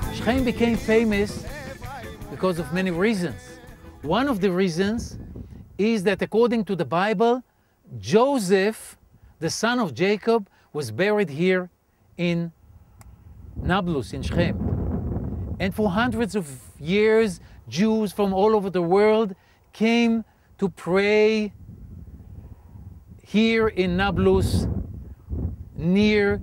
Shchem became famous because of many reasons. One of the reasons is that according to the Bible, Joseph, the son of Jacob, was buried here in Nablus, in Shchem. And for hundreds of years, Jews from all over the world came to pray here in Nablus, near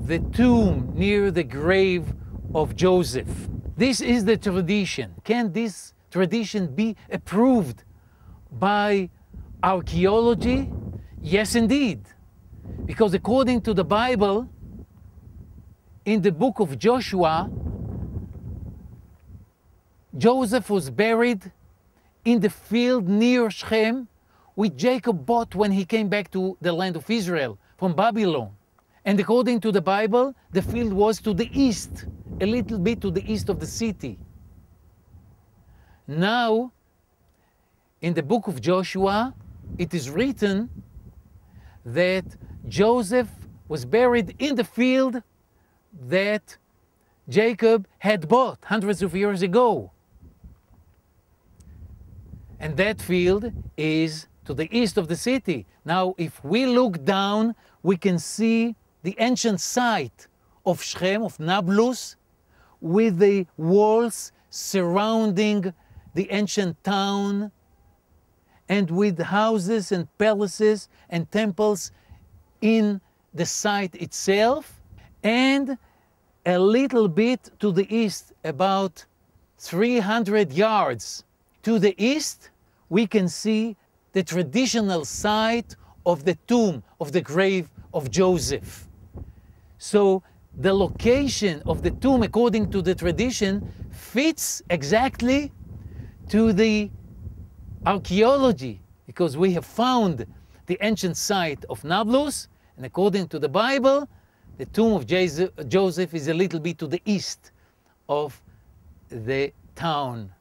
the tomb, near the grave of Joseph. This is the tradition. Can this tradition be approved by archaeology? Yes, indeed. Because according to the Bible, in the book of Joshua, Joseph was buried in the field near Shchem, which Jacob bought when he came back to the land of Israel from Babylon. And according to the Bible, the field was to the east, a little bit to the east of the city. Now, in the book of Joshua, it is written that Joseph was buried in the field that Jacob had bought hundreds of years ago. And that field is to the east of the city. Now, if we look down, we can see the ancient site of Shchem, of Nablus, with the walls surrounding the ancient town, and with houses and palaces and temples in the site itself, and a little bit to the east, about 300 yards to the east, we can see the traditional site of the tomb, of the grave of Joseph. So the location of the tomb, according to the tradition, fits exactly to the archaeology, because we have found the ancient site of Nablus, and according to the Bible, the tomb of Joseph is a little bit to the east of the town.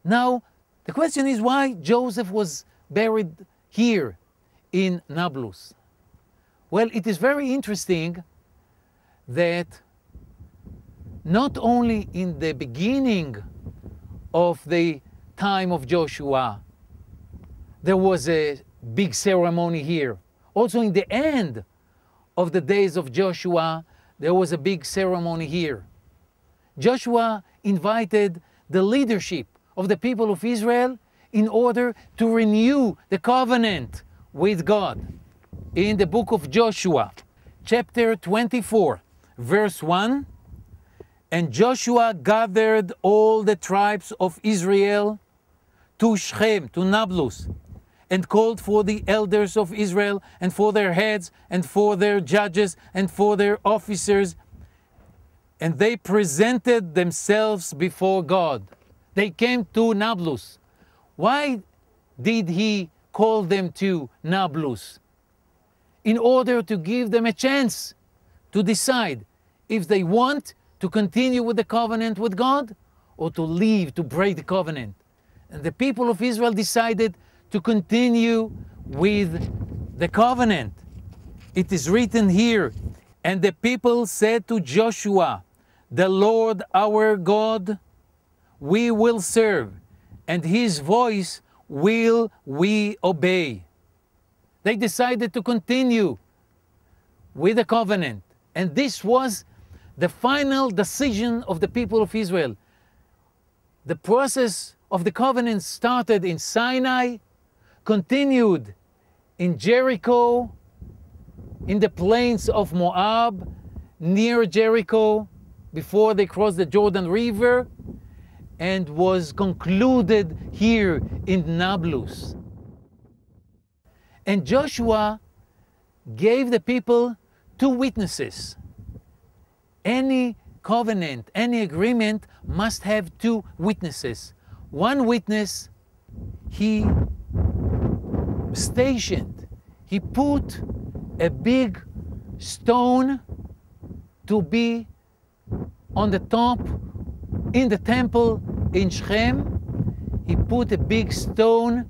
Now, the question is why Joseph was buried here in Nablus. Well, it is very interesting that not only in the beginning of the time of Joshua there was a big ceremony here. Also in the end of the days of Joshua there was a big ceremony here. Joshua invited the leadership of the people of Israel in order to renew the covenant with God. In the book of Joshua, chapter 24, verse 1, and Joshua gathered all the tribes of Israel to Shchem, to Nablus, and called for the elders of Israel, and for their heads, and for their judges, and for their officers, and they presented themselves before God. They came to Nablus. Why did he call them to Nablus? In order to give them a chance to decide if they want to continue with the covenant with God or to leave, to break the covenant. And the people of Israel decided to continue with the covenant. It is written here, and the people said to Joshua, "The Lord our God we will serve, and his voice will we obey." They decided to continue with the covenant. And this was the final decision of the people of Israel. The process of the covenant started in Sinai, continued in Jericho, in the plains of Moab, near Jericho, before they crossed the Jordan River, and was concluded here in Nablus. And Joshua gave the people two witnesses. Any covenant, any agreement must have two witnesses. One witness he stationed, he put a big stone to be on the top in the temple in Shchem. He put a big stone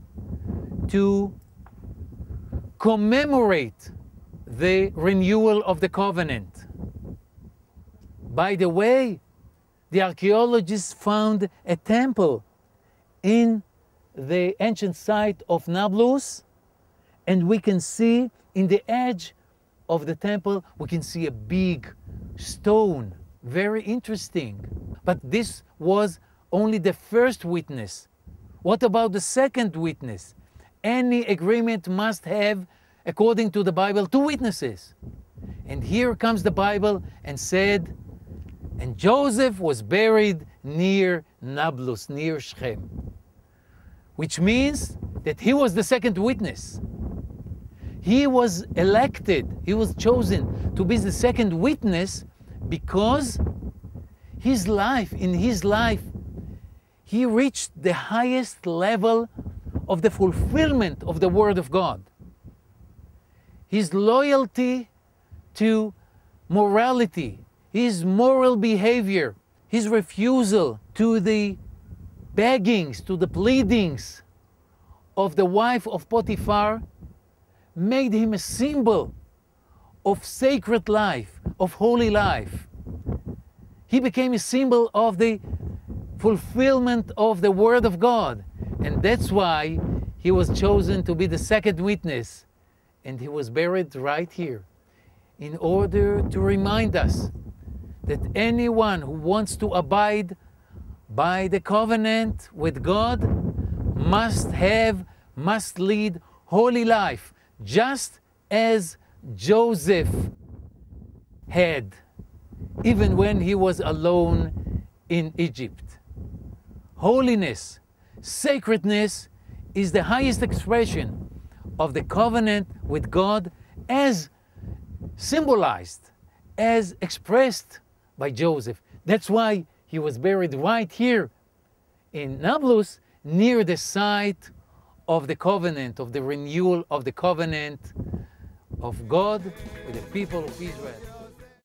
to commemorate the renewal of the covenant. By the way, the archaeologists found a temple in the ancient site of Nablus, and we can see in the edge of the temple, we can see a big stone. Very interesting. But this was only the first witness. What about the second witness? Any agreement must have, according to the Bible, 2 witnesses. And here comes the Bible and said, and Joseph was buried near Nablus, near Shchem. Which means that he was the second witness. He was elected, he was chosen to be the second witness because in his life, he reached the highest level of the fulfillment of the Word of God. His loyalty to morality, his moral behavior, his refusal to the beggings, to the pleadings of the wife of Potiphar made him a symbol of sacred life, of holy life. He became a symbol of the fulfillment of the Word of God. And that's why he was chosen to be the second witness. And he was buried right here in order to remind us that anyone who wants to abide by the covenant with God must lead holy life, just as Joseph had, even when he was alone in Egypt. Holiness, sacredness is the highest expression of the covenant with God as symbolized, as expressed by Joseph. That's why he was buried right here in Nablus, near the site of the covenant, of the renewal of the covenant of God with the people of Israel.